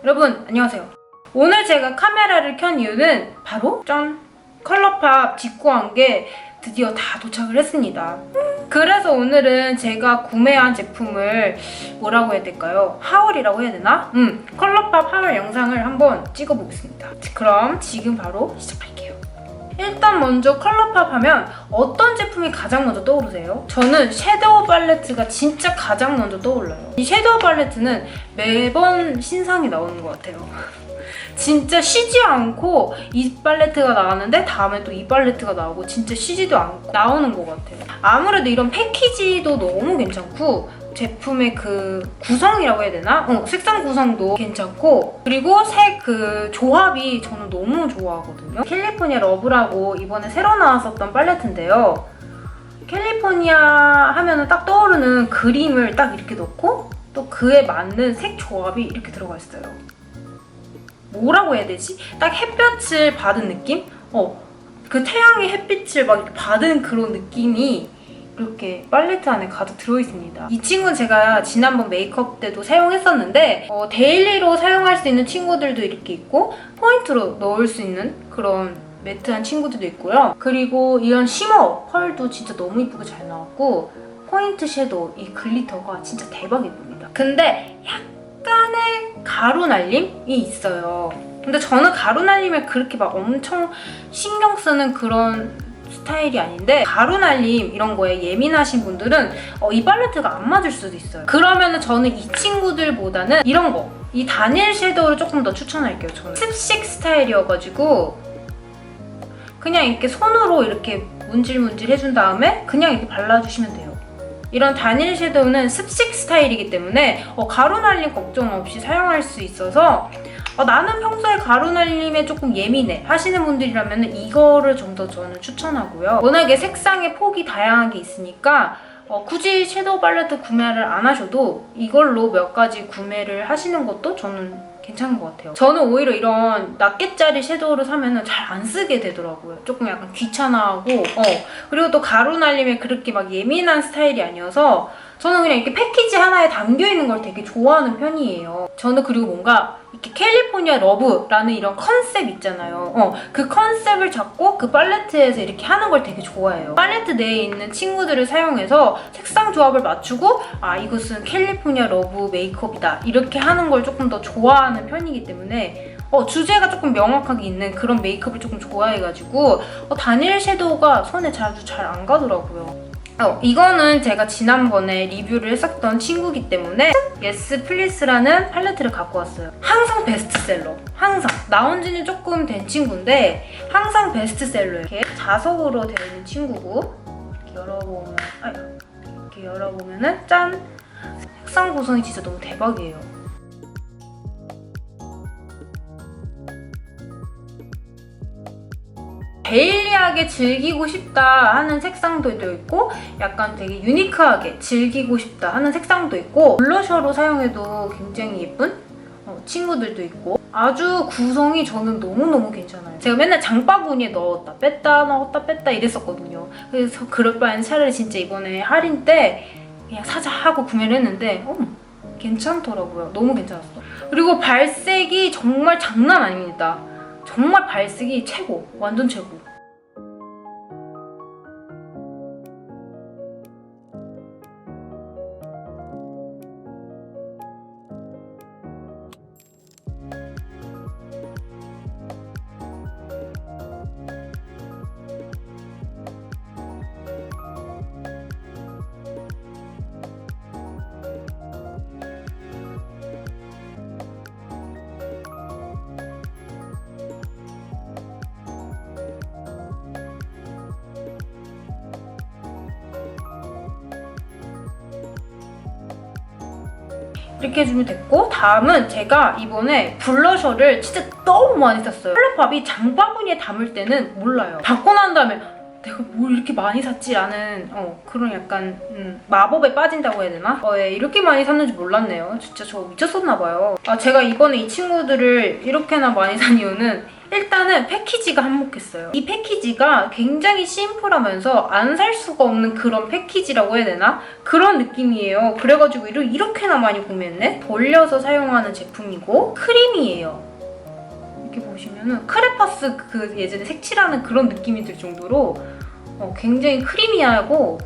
여러분 안녕하세요. 오늘 제가 카메라를 켠 이유는 바로 짠! 컬러팝 직구한 게 드디어 다 도착을 했습니다. 그래서 오늘은 제가 구매한 제품을 뭐라고 해야 될까요? 하울이라고 해야 되나? 컬러팝 하울 영상을 한번 찍어보겠습니다. 그럼 지금 바로 시작할게요. 일단 먼저 컬러팝 하면 어떤 제품이 가장 먼저 떠오르세요? 저는 섀도우 팔레트가 진짜 가장 먼저 떠올라요. 이 섀도우 팔레트는 매번 신상이 나오는 것 같아요. 진짜 쉬지 않고 이 팔레트가 나왔는데 다음에 또 이 팔레트가 나오고 진짜 쉬지도 않고 나오는 것 같아요. 아무래도 이런 패키지도 너무 괜찮고 제품의 그 구성이라고 해야 되나? 색상 구성도 괜찮고 그리고 색 그 조합이 저는 너무 좋아하거든요. 캘리포니아 러브라고 이번에 새로 나왔었던 팔레트인데요. 캘리포니아 하면은 딱 떠오르는 그림을 딱 이렇게 넣고 또 그에 맞는 색 조합이 이렇게 들어가 있어요. 뭐라고 해야 되지? 딱 햇볕을 받은 느낌? 그 태양의 햇빛을 막 이렇게 받은 그런 느낌이 이렇게 팔레트 안에 가득 들어있습니다. 이 친구는 제가 지난번 메이크업 때도 사용했었는데 데일리로 사용할 수 있는 친구들도 이렇게 있고 포인트로 넣을 수 있는 그런 매트한 친구들도 있고요. 그리고 이런 쉬머 펄도 진짜 너무 이쁘게 잘 나왔고 포인트 섀도우 이 글리터가 진짜 대박 예쁩니다. 근데 약간의 가루 날림이 있어요. 근데 저는 가루 날림에 그렇게 막 엄청 신경 쓰는 그런 스타일이 아닌데 가루 날림 이런 거에 예민하신 분들은 이 팔레트가 안 맞을 수도 있어요. 그러면은 저는 이 친구들보다는 이런 거, 이 다니엘 섀도우를 조금 더 추천할게요. 저는 습식 스타일이어가지고 그냥 이렇게 손으로 이렇게 문질문질 해준 다음에 그냥 이렇게 발라주시면 돼요. 이런 다니엘 섀도우는 습식 스타일이기 때문에 가루 날림 걱정 없이 사용할 수 있어서 나는 평소에 가루 날림에 조금 예민해 하시는 분들이라면 이거를 좀 더 저는 추천하고요. 워낙에 색상의 폭이 다양하게 있으니까 굳이 섀도우 팔레트 구매를 안 하셔도 이걸로 몇 가지 구매를 하시는 것도 저는 괜찮은 것 같아요. 저는 오히려 이런 낱개짜리 섀도우를 사면 잘 안 쓰게 되더라고요. 조금 약간 귀찮아하고 그리고 또 가루 날림에 그렇게 막 예민한 스타일이 아니어서 저는 그냥 이렇게 패키지 하나에 담겨있는 걸 되게 좋아하는 편이에요. 저는 그리고 뭔가 이렇게 캘리포니아 러브라는 이런 컨셉 있잖아요. 그 컨셉을 잡고 그 팔레트에서 이렇게 하는 걸 되게 좋아해요. 팔레트 내에 있는 친구들을 사용해서 색상 조합을 맞추고 이것은 캘리포니아 러브 메이크업이다 이렇게 하는 걸 조금 더 좋아하는 편이기 때문에 주제가 조금 명확하게 있는 그런 메이크업을 조금 좋아해가지고 다니엘 섀도우가 손에 자주 잘 안 가더라고요. 이거는 제가 지난번에 리뷰를 했었던 친구기 때문에 예스 플리스라는 팔레트를 갖고 왔어요. 항상 베스트셀러. 항상. 나온 지는 조금 된 친구인데 항상 베스트셀러예요. 이렇게 자석으로 되어 있는 친구고 이렇게 열어보면은 짠! 색상 구성이 진짜 너무 대박이에요. 데일리하게 즐기고 싶다 하는 색상도 있고 약간 되게 유니크하게 즐기고 싶다 하는 색상도 있고 블러셔로 사용해도 굉장히 예쁜 친구들도 있고 아주 구성이 저는 너무너무 괜찮아요. 제가 맨날 장바구니에 넣었다 뺐다 이랬었거든요. 그래서 그럴 바엔 차라리 진짜 이번에 할인 때 그냥 사자 하고 구매를 했는데 괜찮더라고요. 너무 괜찮았어. 그리고 발색이 정말 장난 아닙니다. 정말 발색이 최고! 완전 최고! 이렇게 해주면 됐고 다음은 제가 이번에 블러셔를 진짜 너무 많이 샀어요. 컬러팝이 장바구니에 담을 때는 몰라요. 받고 난 다음에 내가 뭘 이렇게 많이 샀지? 라는 그런 약간 마법에 빠진다고 해야 되나? 이렇게 많이 샀는지 몰랐네요. 진짜 저 미쳤었나 봐요. 제가 이번에 이 친구들을 이렇게나 많이 산 이유는 일단은 패키지가 한몫했어요. 이 패키지가 굉장히 심플하면서 안 살 수가 없는 그런 패키지라고 해야 되나? 그런 느낌이에요. 그래가지고 이렇게나 많이 구매했네? 돌려서 사용하는 제품이고 크림이에요. 이렇게 보시면은 크레파스 그 예전에 색칠하는 그런 느낌이 들 정도로 굉장히 크리미하고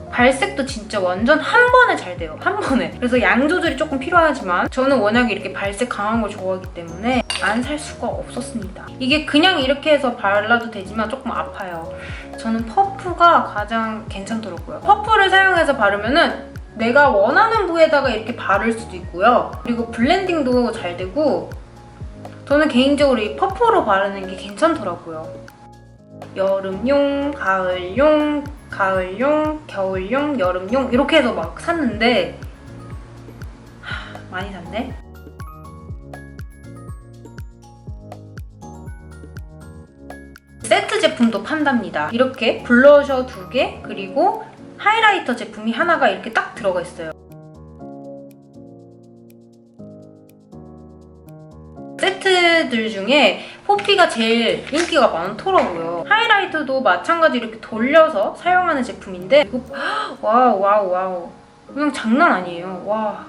발색도 진짜 완전 한 번에 잘 돼요. 한 번에. 그래서 양 조절이 조금 필요하지만 저는 워낙에 이렇게 발색 강한 걸 좋아하기 때문에 안 살 수가 없었습니다. 이게 그냥 이렇게 해서 발라도 되지만 조금 아파요. 저는 퍼프가 가장 괜찮더라고요. 퍼프를 사용해서 바르면은 내가 원하는 부에다가 이렇게 바를 수도 있고요. 그리고 블렌딩도 잘 되고 저는 개인적으로 이 퍼프로 바르는 게 괜찮더라고요. 여름용, 가을용, 겨울용, 여름용 이렇게 해서 막 샀는데 많이 샀네? 세트 제품도 판답니다. 이렇게 블러셔 2개 그리고 하이라이터 제품이 하나가 이렇게 딱 들어가 있어요. 세트들 중에 포피가 제일 인기가 많더라고요. 하이라이터도 마찬가지로 이렇게 돌려서 사용하는 제품인데 이거 와우 그냥 장난 아니에요. 와.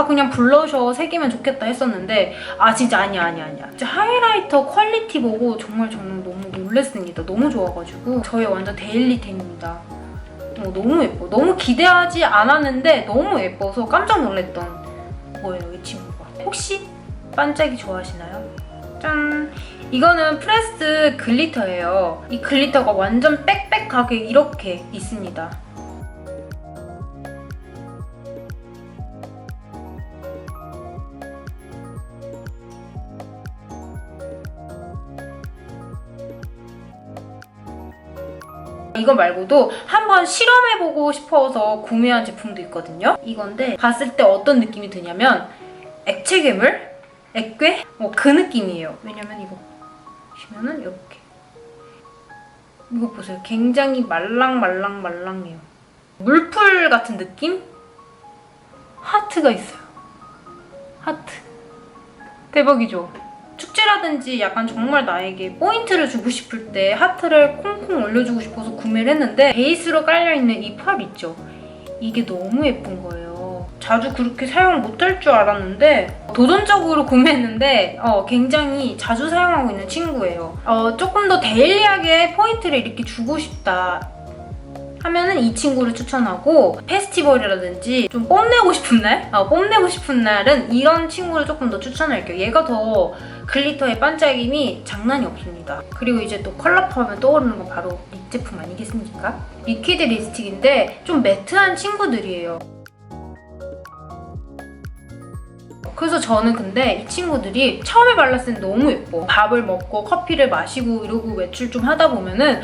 그냥 블러셔 3개면 좋겠다 했었는데 진짜 아니야. 진짜 하이라이터 퀄리티 보고 정말 저는 너무 놀랐습니다. 너무 좋아가지고 저의 완전 데일리템입니다. 너무 예뻐. 너무 기대하지 않았는데 너무 예뻐서 깜짝 놀랐던 거예요, 이 친구가. 혹시 반짝이 좋아하시나요? 짠! 이거는 프레스 글리터예요. 이 글리터가 완전 빽빽하게 이렇게 있습니다. 이거 말고도 한번 실험해보고 싶어서 구매한 제품도 있거든요. 이건데 봤을 때 어떤 느낌이 드냐면 액체 괴물? 액괴? 그 느낌이에요. 왜냐면 이거 보시면은 이렇게 이거 보세요. 굉장히 말랑해요. 물풀 같은 느낌? 하트가 있어요. 하트. 대박이죠? 축제라든지 약간 정말 나에게 포인트를 주고 싶을 때 하트를 콩콩 올려주고 싶어서 구매를 했는데 베이스로 깔려있는 이 펄 있죠? 이게 너무 예쁜 거예요. 자주 그렇게 사용 못할 줄 알았는데 도전적으로 구매했는데 굉장히 자주 사용하고 있는 친구예요. 조금 더 데일리하게 포인트를 이렇게 주고 싶다 하면은 이 친구를 추천하고 페스티벌이라든지 좀 뽐내고 싶은 날? 뽐내고 싶은 날은 이런 친구를 조금 더 추천할게요. 얘가 더 글리터의 반짝임이 장난이 없습니다. 그리고 이제 또 컬러풀 하면 떠오르는 건 바로 립 제품 아니겠습니까? 리퀴드 립스틱인데 좀 매트한 친구들이에요. 그래서 저는 근데 이 친구들이 처음에 발랐을 때 너무 예뻐. 밥을 먹고 커피를 마시고 이러고 외출 좀 하다 보면은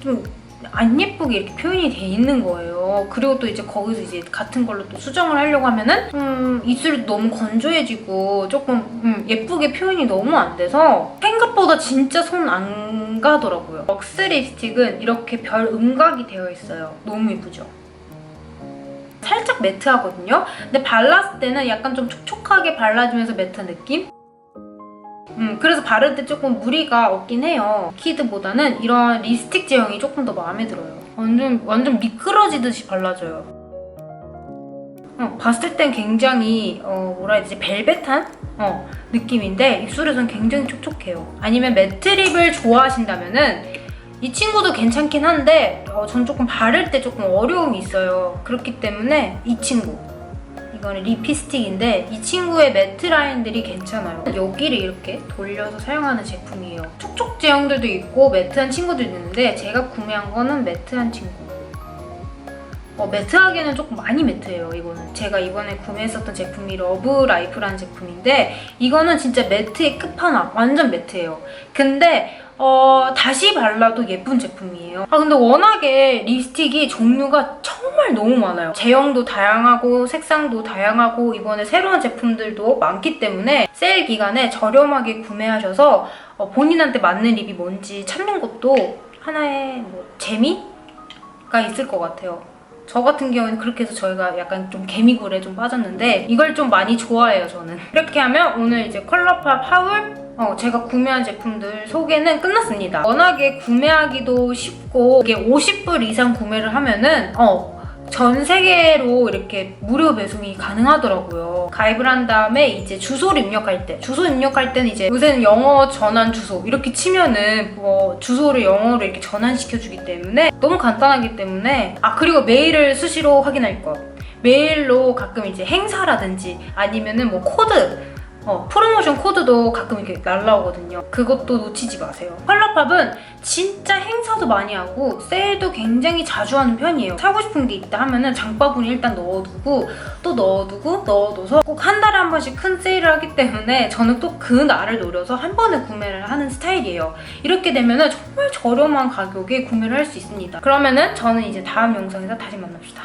좀 안 예쁘게 이렇게 표현이 돼 있는 거예요. 그리고 또 이제 거기서 이제 같은 걸로 또 수정을 하려고 하면은 입술이 너무 건조해지고 조금 예쁘게 표현이 너무 안 돼서 생각보다 진짜 손 안 가더라고요. 럭스 립스틱은 이렇게 별 음각이 되어 있어요. 너무 예쁘죠? 살짝 매트하거든요? 근데 발랐을 때는 약간 좀 촉촉하게 발라주면서 매트한 느낌? 그래서 바를 때 조금 무리가 없긴 해요. 리퀴드보다는 이런 립스틱 제형이 조금 더 마음에 들어요. 완전 미끄러지듯이 발라져요. 봤을 땐 굉장히 뭐라 해야 되지? 벨벳한 느낌인데 입술에선 굉장히 촉촉해요. 아니면 매트 립을 좋아하신다면은 이 친구도 괜찮긴 한데 전 조금 바를 때 조금 어려움이 있어요. 그렇기 때문에 이 친구 이거는 리피스틱인데 이 친구의 매트 라인들이 괜찮아요. 여기를 이렇게 돌려서 사용하는 제품이에요. 촉촉 제형들도 있고 매트한 친구들도 있는데 제가 구매한 거는 매트한 친구. 매트하기에는 조금 많이 매트해요. 이거는 제가 이번에 구매했었던 제품이 러브라이프라는 제품인데 이거는 진짜 매트의 끝판왕. 완전 매트해요. 근데 다시 발라도 예쁜 제품이에요. 근데 워낙에 립스틱이 종류가 정말 너무 많아요. 제형도 다양하고 색상도 다양하고 이번에 새로운 제품들도 많기 때문에 세일 기간에 저렴하게 구매하셔서 본인한테 맞는 립이 뭔지 찾는 것도 하나의 재미가 있을 것 같아요. 저 같은 경우는 그렇게 해서 저희가 약간 좀 개미굴에 좀 빠졌는데 이걸 좀 많이 좋아해요, 저는. 이렇게 하면 오늘 이제 컬러팝 하울 제가 구매한 제품들 소개는 끝났습니다. 워낙에 구매하기도 쉽고 이게 50불 이상 구매를 하면은 전 세계로 이렇게 무료 배송이 가능하더라고요. 가입을 한 다음에 이제 주소를 입력할 때는 이제 요새는 영어 전환 주소 이렇게 치면은 주소를 영어로 이렇게 전환시켜주기 때문에 너무 간단하기 때문에 그리고 메일을 수시로 확인할 것. 메일로 가끔 이제 행사라든지 아니면은 뭐 코드 프로모션 코드도 가끔 이렇게 날라오거든요. 그것도 놓치지 마세요. 컬러팝은 진짜 행사도 많이 하고 세일도 굉장히 자주 하는 편이에요. 사고 싶은 게 있다 하면은 장바구니 일단 넣어두고 또 넣어둬서 꼭 한 달에 한 번씩 큰 세일을 하기 때문에 저는 또 그 날을 노려서 한 번에 구매를 하는 스타일이에요. 이렇게 되면은 정말 저렴한 가격에 구매를 할 수 있습니다. 그러면은 저는 이제 다음 영상에서 다시 만납시다.